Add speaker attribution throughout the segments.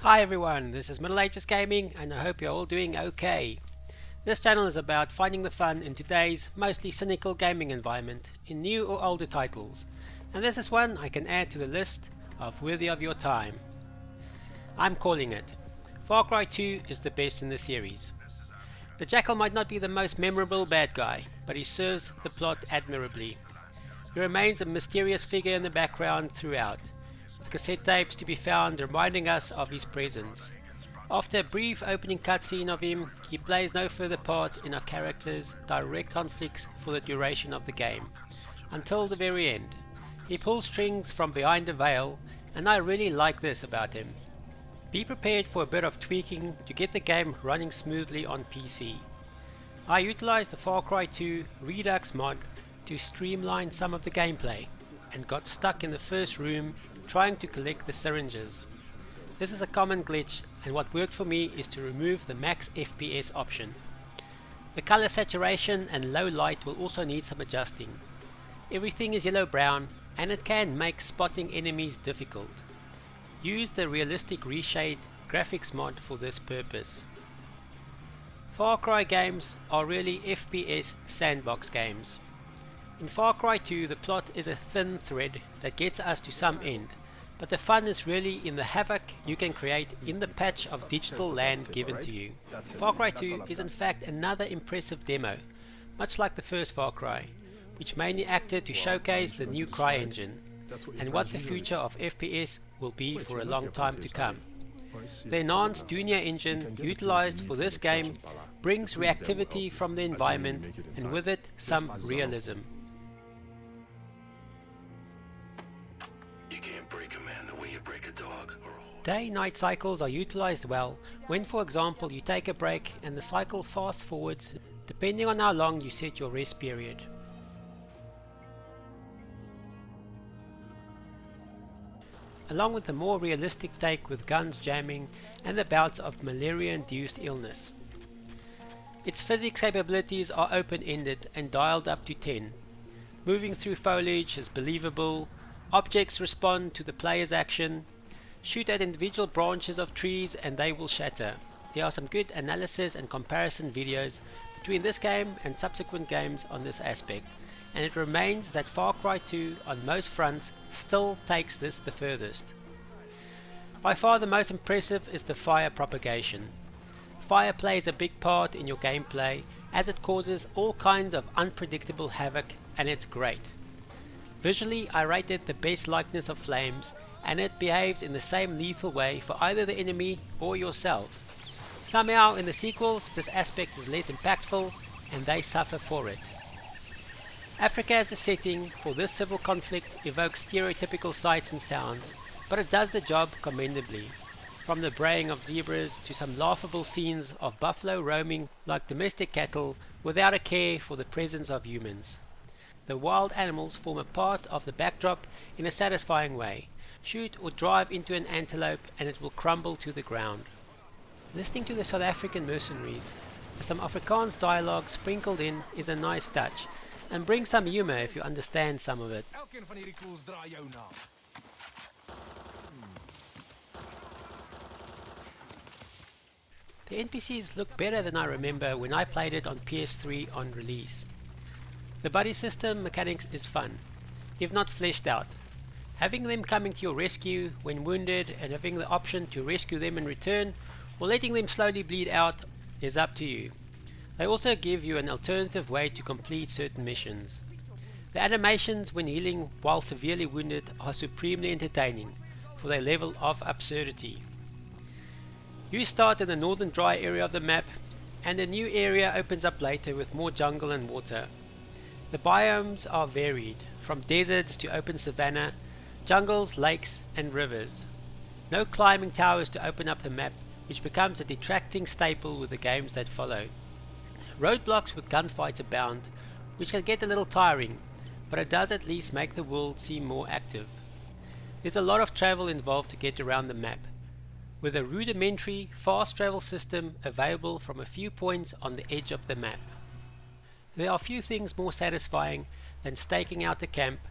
Speaker 1: Hi everyone, this is Middle Ages Gaming and I hope you're all doing okay. This channel is about finding the fun in today's mostly cynical gaming environment in new or older titles, and this is one I can add to the list of worthy of your time. I'm calling it. Far Cry 2 is the best in the series. The Jackal might not be the most memorable bad guy, but he serves the plot admirably. He remains a mysterious figure in the background throughout, with cassette tapes to be found reminding us of his presence. After a brief opening cutscene of him, he plays no further part in our character's direct conflicts for the duration of the game, until the very end. He pulls strings from behind a veil, and I really like this about him. Be prepared for a bit of tweaking to get the game running smoothly on PC. I utilized the Far Cry 2 Redux mod to streamline some of the gameplay, and got stuck in the first room trying to collect the syringes. This is a common glitch, and what worked for me is to remove the max FPS option. The color saturation and low light will also need some adjusting. Everything is yellow-brown, and it can make spotting enemies difficult. Use the realistic reshade graphics mod for this purpose. Far Cry games are really FPS sandbox games. In Far Cry 2 the plot is a thin thread that gets us to some end, but the fun is really in the havoc you can create in the patch of digital land given to you. Far Cry 2 is in fact another impressive demo, much like the first Far Cry, which mainly acted to showcase the new Cry engine, and what the future of FPS will be for a long time to come. The enhanced Dunia engine utilized for this game brings reactivity from the environment, and with it some realism. Day-night cycles are utilized well when, for example, you take a break and the cycle fast forwards depending on how long you set your rest period. Along with the more realistic take with guns jamming and the bouts of malaria-induced illness. Its physics capabilities are open-ended and dialed up to 10. Moving through foliage is believable, objects respond to the player's action. Shoot at individual branches of trees and they will shatter. There are some good analysis and comparison videos between this game and subsequent games on this aspect, and it remains that Far Cry 2 on most fronts still takes this the furthest. By far the most impressive is the fire propagation. Fire plays a big part in your gameplay as it causes all kinds of unpredictable havoc, and it's great. Visually I rated the best likeness of flames, and it behaves in the same lethal way for either the enemy or yourself. Somehow in the sequels this aspect is less impactful and they suffer for it. Africa as the setting for this civil conflict evokes stereotypical sights and sounds, but it does the job commendably. From the braying of zebras to some laughable scenes of buffalo roaming like domestic cattle without a care for the presence of humans. The wild animals form a part of the backdrop in a satisfying way. Shoot or drive into an antelope and it will crumble to the ground. Listening to the South African mercenaries, some Afrikaans dialogue sprinkled in is a nice touch, and brings some humor if you understand some of it. The NPCs look better than I remember when I played it on PS3 on release. The buddy system mechanics is fun, if not fleshed out. Having them coming to your rescue when wounded and having the option to rescue them in return or letting them slowly bleed out is up to you. They also give you an alternative way to complete certain missions. The animations when healing while severely wounded are supremely entertaining for their level of absurdity. You start in the northern dry area of the map, and a new area opens up later with more jungle and water. The biomes are varied, from deserts to open savanna, jungles, lakes and rivers. No climbing towers to open up the map, which becomes a detracting staple with the games that follow. Roadblocks with gunfights abound, which can get a little tiring, but it does at least make the world seem more active. There's a lot of travel involved to get around the map, with a rudimentary fast travel system available from a few points on the edge of the map. There are few things more satisfying than staking out a camp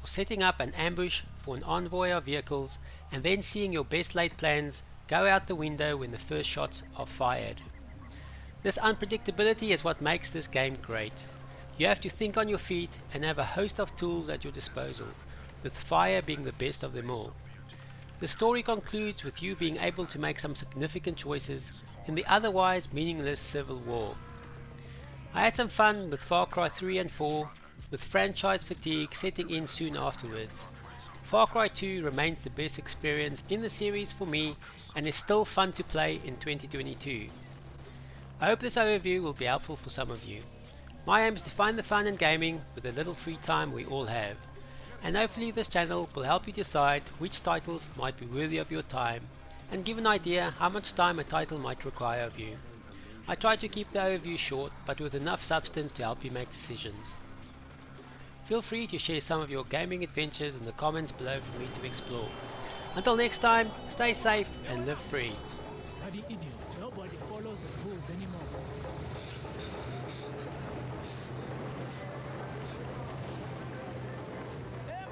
Speaker 1: or setting up an ambush for an envoy of vehicles and then seeing your best laid plans go out the window when the first shots are fired. This unpredictability is what makes this game great. You have to think on your feet and have a host of tools at your disposal, with fire being the best of them all. The story concludes with you being able to make some significant choices in the otherwise meaningless civil war. I had some fun with Far Cry 3 and 4, with franchise fatigue setting in soon afterwards. Far Cry 2 remains the best experience in the series for me and is still fun to play in 2022. I hope this overview will be helpful for some of you. My aim is to find the fun in gaming with the little free time we all have, and hopefully this channel will help you decide which titles might be worthy of your time and give an idea how much time a title might require of you. I try to keep the overview short but with enough substance to help you make decisions. Feel free to share some of your gaming adventures in the comments below for me to explore. Until next time, stay safe and live free.
Speaker 2: Bloody idiots. Nobody follows the rules anymore. Hey,